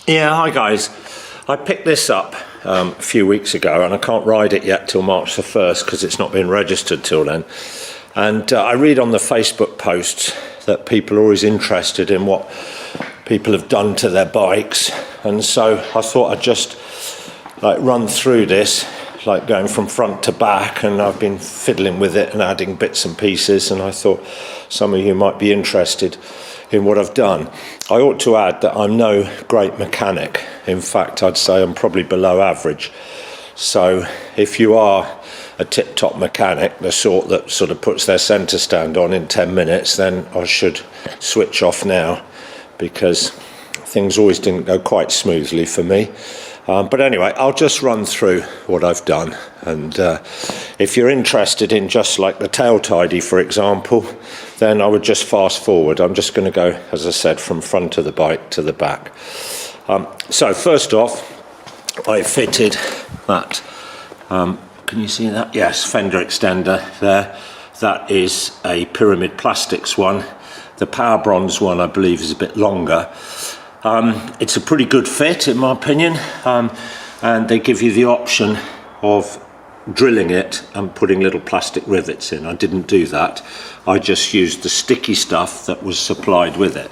Yeah, hi guys. I picked this up a few weeks ago and I can't ride it yet till March the 1st because it's not been registered till then. And I read on the Facebook posts that people are always interested in what people have done to their bikes. And so I thought I'd just run through this, like going from front to back, and I've been fiddling with it and adding bits and pieces, and I thought some of you might be interested in what I've done. I ought to add that I'm no great mechanic. In fact, I'd say I'm probably below average. So if you are a tip-top mechanic, the sort that sort of puts their centre stand on in 10 minutes, then I should switch off now, because things always didn't go quite smoothly for me. But anyway, I'll just run through what I've done, and if you're interested in just like the tail tidy, for example, then I would just fast forward. I'm just going to go, as I said, from front of the bike to the back. So first off, I fitted that, can you see that? Yes, fender extender there. That is a Pyramid Plastics one. The Power Bronze one, I believe, is a bit longer. It's a pretty good fit in my opinion, and they give you the option of drilling it and putting little plastic rivets in. I didn't do that. I just used the sticky stuff that was supplied with it.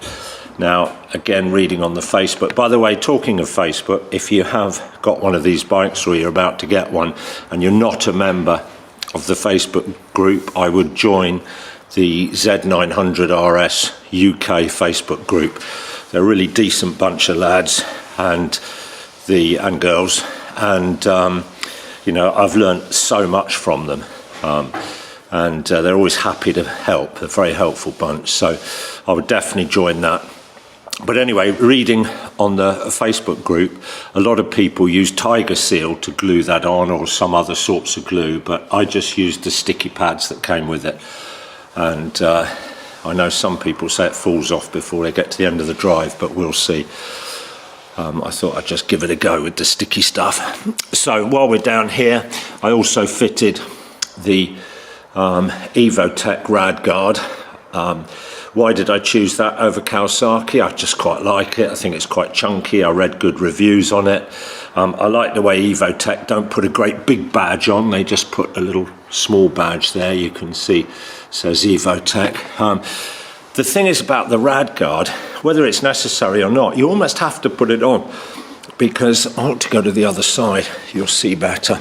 Now, again, reading on the Facebook, by the way, talking of Facebook, if you have got one of these bikes or you're about to get one and you're not a member of the Facebook group, I would join the Z900RS UK Facebook group. They're a really decent bunch of lads and girls, and you know, I've learnt so much from them, and they're always happy to help. They're a very helpful bunch, so I would definitely join that. But anyway, reading on the Facebook group, a lot of people use Tiger Seal to glue that on, or some other sorts of glue, but I just used the sticky pads that came with it. And I know some people say it falls off before they get to the end of the drive, but we'll see. I thought I'd just give it a go with the sticky stuff. So while we're down here, I also fitted the Evotech Rad Guard. Why did I choose that over Kawasaki? I just quite like it. I think it's quite chunky. I read good reviews on it. I like the way Evotech don't put a great big badge on. They just put a little small badge there. You can see it says Evotech. The thing is about the Rad Guard, whether it's necessary or not, you almost have to put it on, because I want to go to the other side. You'll see better.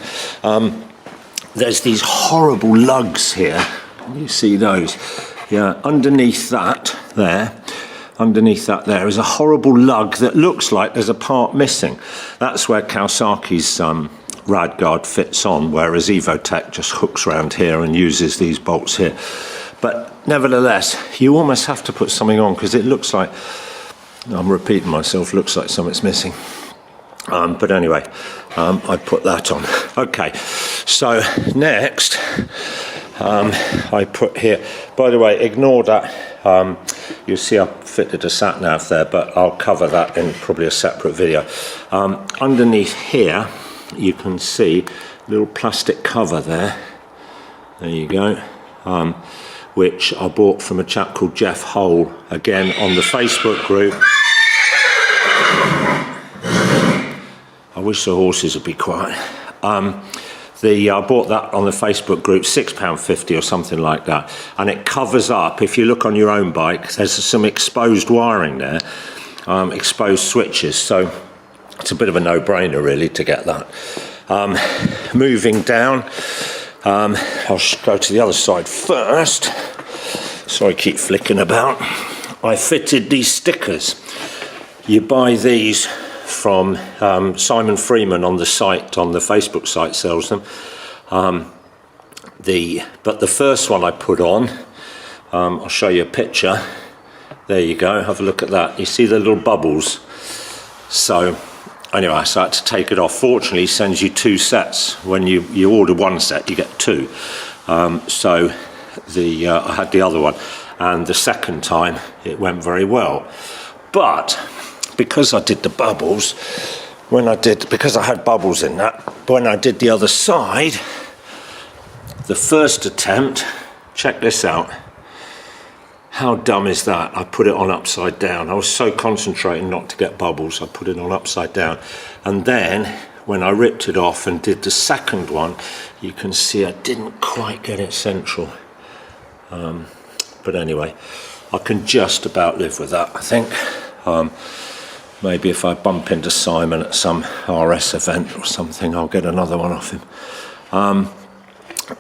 There's these horrible lugs here. Can you see those? Yeah, underneath that there is a horrible lug that looks like there's a part missing. That's where Kawasaki's Rad Guard fits on, whereas Evotech just hooks around here and uses these bolts here. But nevertheless, you almost have to put something on, because it looks like, I'm repeating myself, looks like something's missing. But anyway, I put that on. Okay, so next, I put here, by the way, ignore that, you'll see I fitted a sat nav there, but I'll cover that in probably a separate video. Underneath here, you can see a little plastic cover there. There you go. Which I bought from a chap called Jeff Hole, again on the Facebook group. I wish the horses would be quiet. I bought that on the Facebook group, £6.50 or something like that, and it covers up, if you look on your own bike, there's some exposed wiring there, exposed switches, so it's a bit of a no-brainer really to get that. Moving down, I'll go to the other side first. Sorry, keep flicking about. I fitted these stickers. You buy these from Simon Freeman on the site, on the Facebook site sells them. But the first one I put on, I'll show you a picture. There you go, have a look at that. You see the little bubbles? So anyway, so I had to take it off. Fortunately, he sends you 2 sets. When you order 1 set, you get 2. So I had the other one, and the second time it went very well. But because I did the bubbles, because I had bubbles in that, when I did the other side, the first attempt, check this out, How dumb is that? I put it on upside down. I was so concentrating not to get bubbles, I put it on upside down. And then when I ripped it off and did the second one, you can see I didn't quite get it central. But anyway, I can just about live with that, I think. Maybe if I bump into Simon at some RS event or something, I'll get another one off him.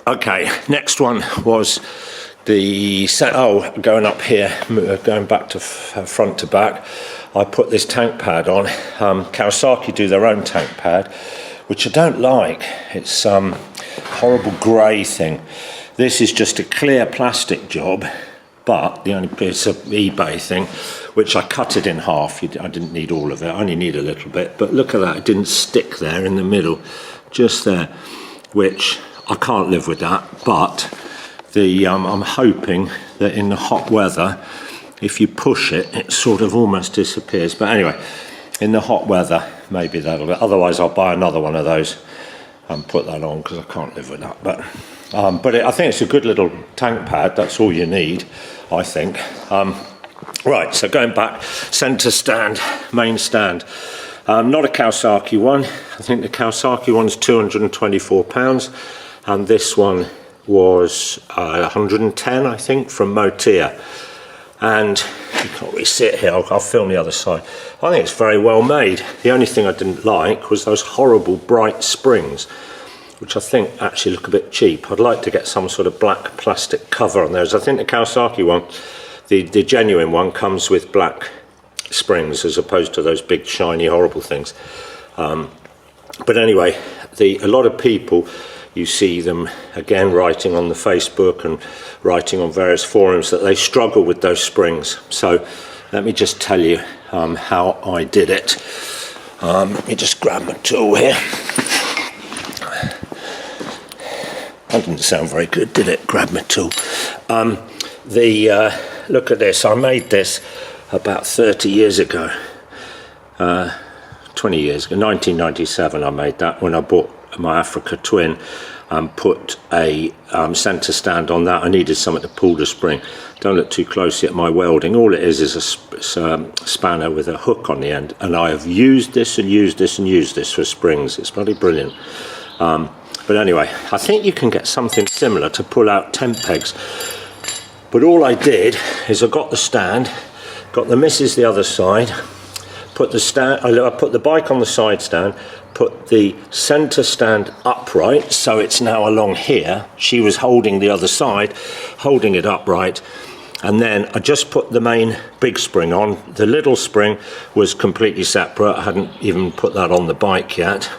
Okay, next one was the going up here, going back to front to back. I put this tank pad on. Kawasaki do their own tank pad, which I don't like. It's horrible grey thing. This is just a clear plastic job, but it's an eBay thing, which I cut it in half. I didn't need all of it, I only need a little bit. But look at that, it didn't stick there in the middle, just there, which I can't live with that. But I'm hoping that in the hot weather, if you push it, it sort of almost disappears. But anyway, in the hot weather, maybe that'll be. Otherwise, I'll buy another one of those and put that on, because I can't live with that. But I think it's a good little tank pad. That's all you need, I think. Right, so going back, centre stand, main stand. Not a Kawasaki one. I think the Kawasaki one's £224, and this one was 110, I think, from Motea. And you can't really sit here, I'll film the other side. I think it's very well made. The only thing I didn't like was those horrible bright springs, which I think actually look a bit cheap. I'd like to get some sort of black plastic cover on those. I think the Kawasaki one, the genuine one, comes with black springs as opposed to those big shiny horrible things. But anyway, a lot of people, you see them again writing on the Facebook and writing on various forums that they struggle with those springs. So let me just tell you how I did it. Let me just grab my tool here. That didn't sound very good, did it? Grab my tool. Look at this. I made this about 30 years ago. 20 years ago, 1997 I made that, when I bought my Africa Twin and put a centre stand on that. I needed something to pull the spring. Don't look too closely at my welding. All it is a spanner with a hook on the end, and I have used this and used this and used this for springs. It's bloody brilliant. But anyway, I think you can get something similar to pull out tent pegs. But all I did is I got the stand, got the missus the other side, put the stand, I put the bike on the side stand, put the centre stand upright, so it's now along here. She was holding the other side, holding it upright, and then I just put the main big spring on. The little spring was completely separate. I hadn't even put that on the bike yet.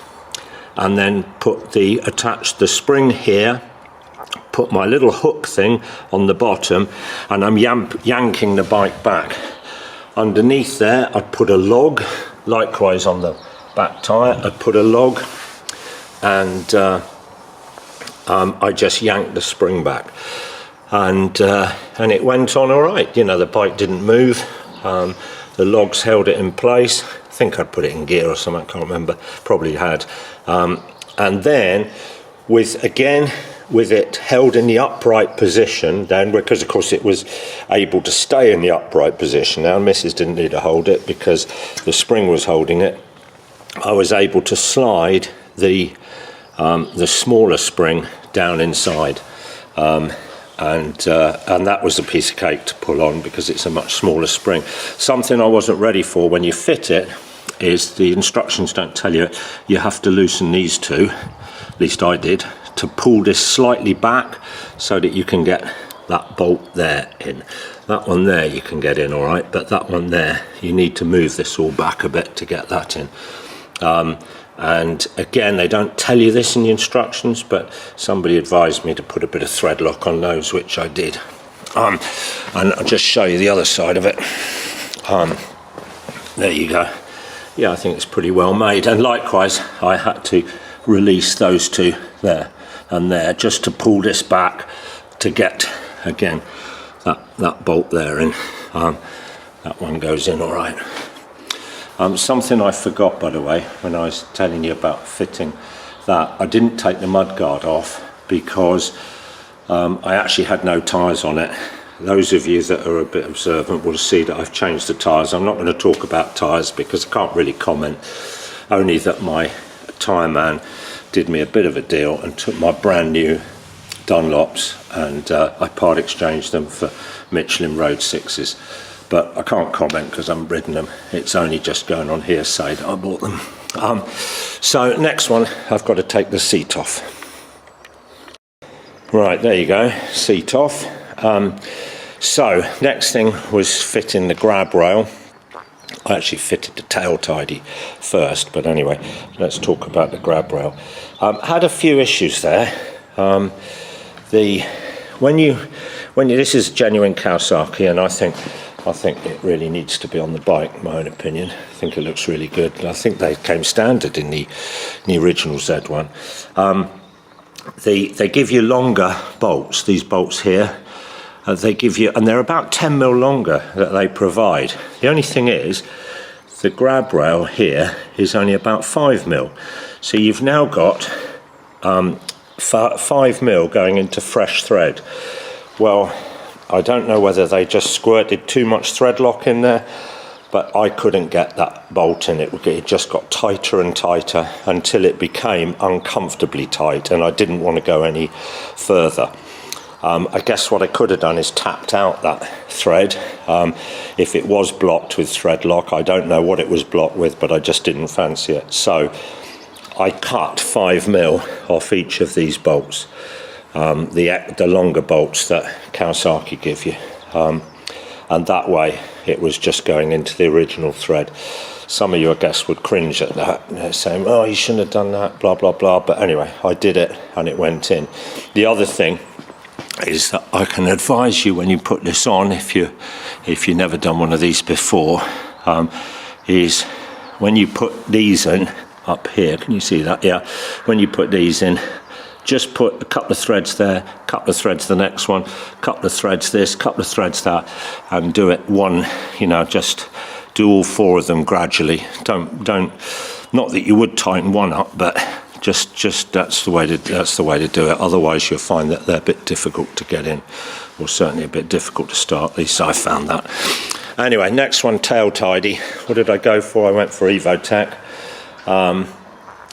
And then attached the spring here, put my little hook thing on the bottom, and I'm yanking the bike back. Underneath there, I'd put a log, likewise on the back tyre, I'd put a log, and I just yanked the spring back. And it went on all right. You know, the bike didn't move, the logs held it in place. I think I'd put it in gear or something, I can't remember, probably had. And then, with it held in the upright position, then, because of course it was able to stay in the upright position. Now Mrs. didn't need to hold it because the spring was holding it. I was able to slide the smaller spring down inside, and that was a piece of cake to pull on because it's a much smaller spring. Something I wasn't ready for when you fit it is the instructions don't tell you you have to loosen these two, at least I did, to pull this slightly back so that you can get that bolt there in. That one there you can get in all right, but that one there, you need to move this all back a bit to get that in. And again, they don't tell you this in the instructions, but somebody advised me to put a bit of thread lock on those, which I did. And I'll just show you the other side of it. There you go. Yeah, I think it's pretty well made. And likewise, I had to release those two there and there just to pull this back to get, again, that bolt there in. That one goes in all right. Something I forgot, by the way, when I was telling you about fitting that, I didn't take the mudguard off because I actually had no tyres on it. those of you that are a bit observant will see that I've changed the tyres. I'm not going to talk about tyres because I can't really comment, only that my tyre man did me a bit of a deal and took my brand new Dunlops, and I part exchanged them for Michelin Road 6s. But I can't comment because I haven't ridden them. It's only just going on hearsay that I bought them. So next one, I've got to take the seat off. Right, there you go, seat off. So next thing was fitting the grab rail. I actually fitted the tail tidy first, but anyway, let's talk about the grab rail. Had a few issues there. This is genuine Kawasaki, and I think it really needs to be on the bike, my own opinion. I think it looks really good. I think they came standard in the original Z1. They give you longer bolts, these bolts here. They give you, and they're about 10 mil longer that they provide. The only thing is, the grab rail here is only about 5 mil. So you've now got 5 mil going into fresh thread. Well, I don't know whether they just squirted too much thread lock in there, but I couldn't get that bolt in. It just got tighter and tighter until it became uncomfortably tight, and I didn't want to go any further. I guess what I could have done is tapped out that thread. If it was blocked with thread lock, I don't know what it was blocked with, but I just didn't fancy it. So I cut 5 mil off each of these bolts, the longer bolts that Kawasaki give you, and that way it was just going into the original thread. Some of you, I guess, would cringe at that. They're saying, oh, you shouldn't have done that, blah, blah, blah. But anyway, I did it and it went in. The other thing is that I can advise you when you put this on, if you've never done one of these before, is when you put these in up here, can you see that? Yeah, when you put these in, just put a couple of threads there, a couple of threads the next one, a couple of threads this, couple of threads that, and do it one, just do all 4 of them gradually. Don't, not that you would tighten one up, but just that's the way to do it. Otherwise you'll find that they're a bit difficult to get in, or certainly a bit difficult to start. At least I found that. Anyway, next one, tail tidy. What did I go for? I went for Evotech.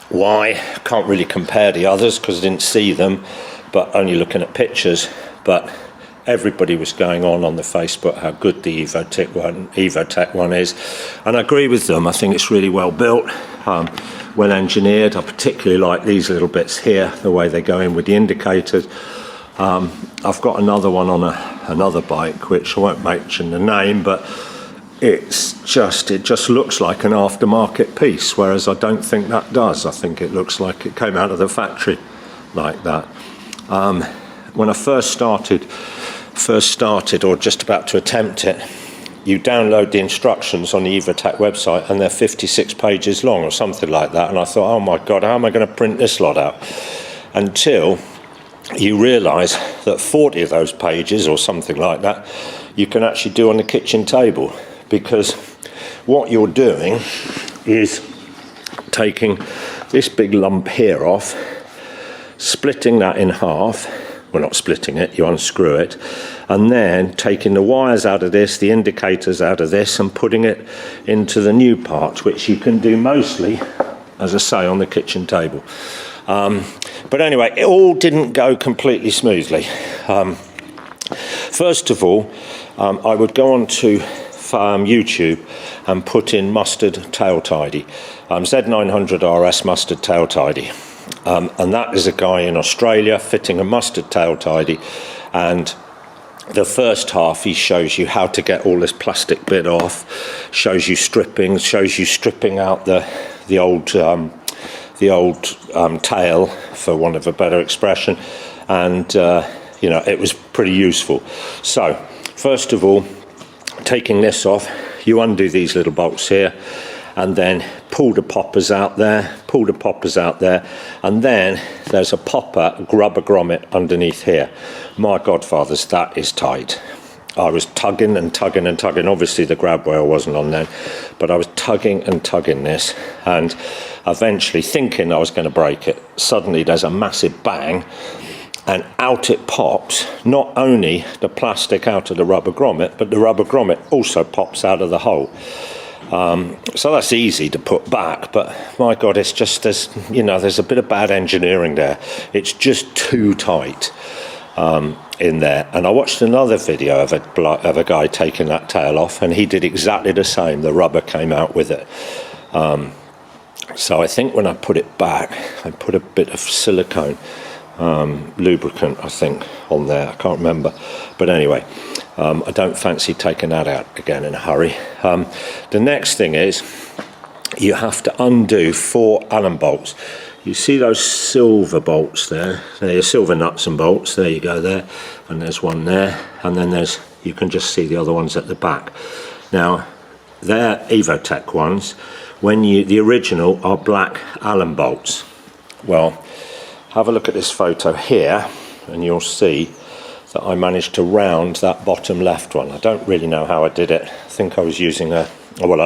Why? Can't really compare the others because I didn't see them, but only looking at pictures. But everybody was going on the Facebook how good the Evotech one is, and I agree with them. I think it's really well built, well engineered. I particularly like these little bits here, the way they go in with the indicators. I've got another one on another bike, which I won't mention the name, but it just looks like an aftermarket piece, whereas I don't think that does. I think it looks like it came out of the factory like that. When I first started, or just about to attempt it, you download the instructions on the Evotech website, and they're 56 pages long or something like that. And I thought, oh my God, how am I going to print this lot out? Until you realise that 40 of those pages or something like that, you can actually do on the kitchen table. Because what you're doing is taking this big lump here off, splitting that in half. Well, not splitting it, you unscrew it, and then taking the wires out of this, the indicators out of this, and putting it into the new part, which you can do mostly, as I say, on the kitchen table. But anyway, it all didn't go completely smoothly. First of all, I would go on to YouTube and put in mustard tail tidy, Z900RS mustard tail tidy, and that is a guy in Australia fitting a mustard tail tidy, and the first half he shows you how to get all this plastic bit off, shows you stripping out the old tail, for want of a better expression, and it was pretty useful. So first of all, taking this off, you undo these little bolts here, and then pull the poppers out there, and then there's a popper rubber grommet underneath here. My godfathers, that is tight. I was tugging and tugging and tugging. Obviously the grab rail wasn't on then, but I was tugging and tugging this, and eventually thinking I was going to break it. Suddenly there's a massive bang, and out it pops, not only the plastic out of the rubber grommet, but the rubber grommet also pops out of the hole. So that's easy to put back, but my God, it's just, there's a bit of bad engineering there. It's just too tight in there. And I watched another video of a guy taking that tail off, and he did exactly the same. The rubber came out with it. So I think when I put it back, I put a bit of silicone lubricant, I think, on there. I can't remember. But anyway, I don't fancy taking that out again in a hurry. The next thing is you have to undo 4 Allen bolts. You see those silver bolts there? They're your silver nuts and bolts. There you go there. And there's one there. And then you can just see the other ones at the back. Now, they're Evotech ones. The original are black Allen bolts. Well, have a look at this photo here, and you'll see that I managed to round that bottom left one. I don't really know how I did it. I think I was using I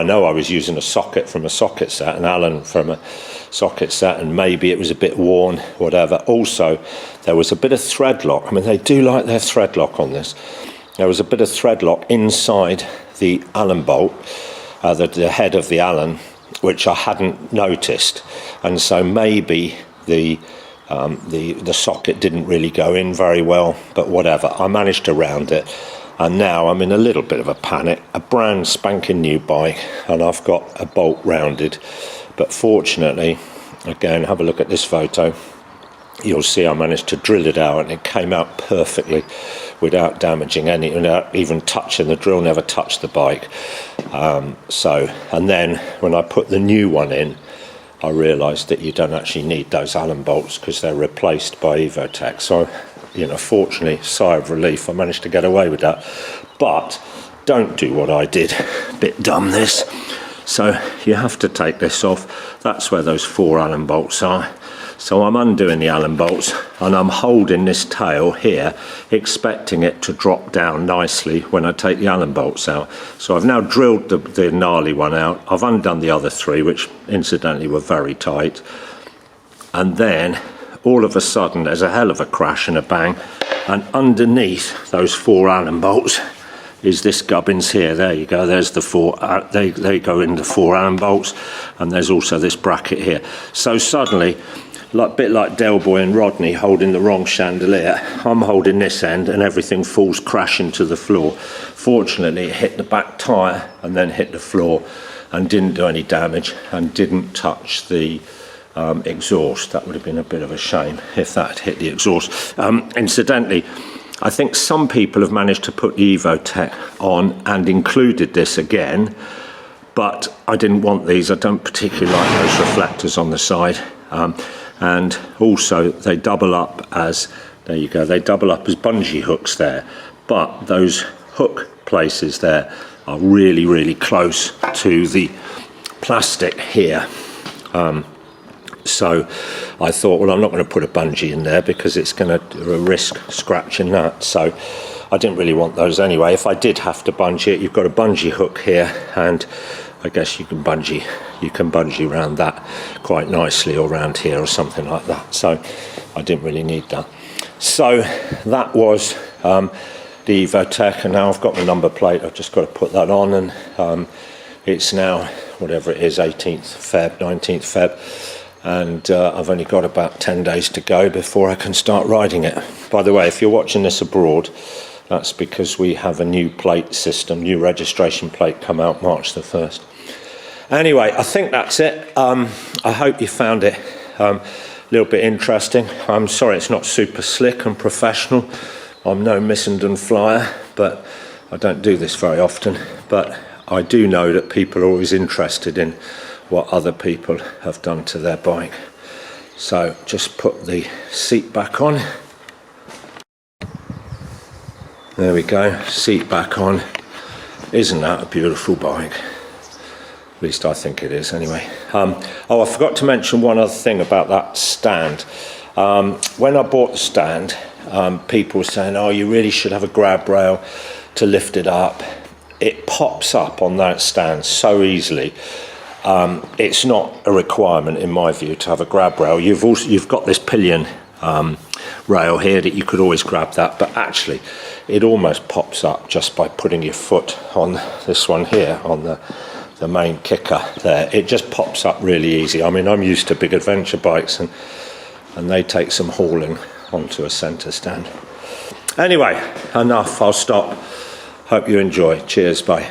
know I was using a socket from a socket set, an Allen from a socket set, and maybe it was a bit worn, whatever. Also, there was a bit of thread lock. I mean, they do like their thread lock on this. There was a bit of thread lock inside the Allen bolt, the head of the Allen, which I hadn't noticed, and so maybe the socket didn't really go in very well, but whatever. I managed to round it, and now I'm in a little bit of a panic. A brand spanking new bike, and I've got a bolt rounded, but fortunately, again, have a look at this photo. You'll see I managed to drill it out, and it came out perfectly without damaging without even touching the drill. Never touched the bike. And then when I put the new one in, I realised that you don't actually need those Allen bolts because they're replaced by Evotech. So, fortunately, sigh of relief, I managed to get away with that. But don't do what I did. Bit dumb this. So you have to take this off. That's where those 4 Allen bolts are. So I'm undoing the Allen bolts, and I'm holding this tail here, expecting it to drop down nicely when I take the Allen bolts out. So I've now drilled the gnarly one out. I've undone the other 3, which incidentally were very tight. And then all of a sudden there's a hell of a crash and a bang, and underneath those 4 Allen bolts is this gubbins here. There you go. There's the 4. They go in the 4 Allen bolts, and there's also this bracket here. So suddenly, a bit like Del Boy and Rodney holding the wrong chandelier, I'm holding this end, and everything falls crashing to the floor. Fortunately, it hit the back tyre and then hit the floor, and didn't do any damage, and didn't touch the exhaust. That would have been a bit of a shame if that had hit the exhaust. Incidentally, I think some people have managed to put the Evotech on and included this again, but I didn't want these. I don't particularly like those reflectors on the side. And also they double up as, there you go, they double up as bungee hooks there. But those hook places there are really, really close to the plastic here. So I thought, well, I'm not going to put a bungee in there because it's going to risk scratching that. So I didn't really want those anyway. If I did have to bungee it, you've got a bungee hook here, and I guess you can bungee around that quite nicely, or around here or something like that. So I didn't really need that. So that was the Evotech, and now I've got the number plate. I've just got to put that on, and it's now whatever it is, 18th Feb, 19th Feb. And I've only got about 10 days to go before I can start riding it. By the way, if you're watching this abroad, that's because we have a new plate system, new registration plate come out March the 1st. Anyway, I think that's it. I hope you found it a little bit interesting. I'm sorry it's not super slick and professional. I'm no Missenden flyer, but I don't do this very often. But I do know that people are always interested in what other people have done to their bike. So just put the seat back on. There we go, seat back on. Isn't that a beautiful bike? At least I think it is anyway. Oh, I forgot to mention one other thing about that stand. When I bought the stand, people were saying, oh, you really should have a grab rail to lift it up. It pops up on that stand so easily. It's not a requirement in my view to have a grab rail. You've got this pillion rail here that you could always grab that, but actually it almost pops up just by putting your foot on this one here, on the main kicker there. It just pops up really easy. I mean, I'm used to big adventure bikes and they take some hauling onto a centre stand. Anyway, enough, I'll stop. Hope you enjoy. Cheers, bye.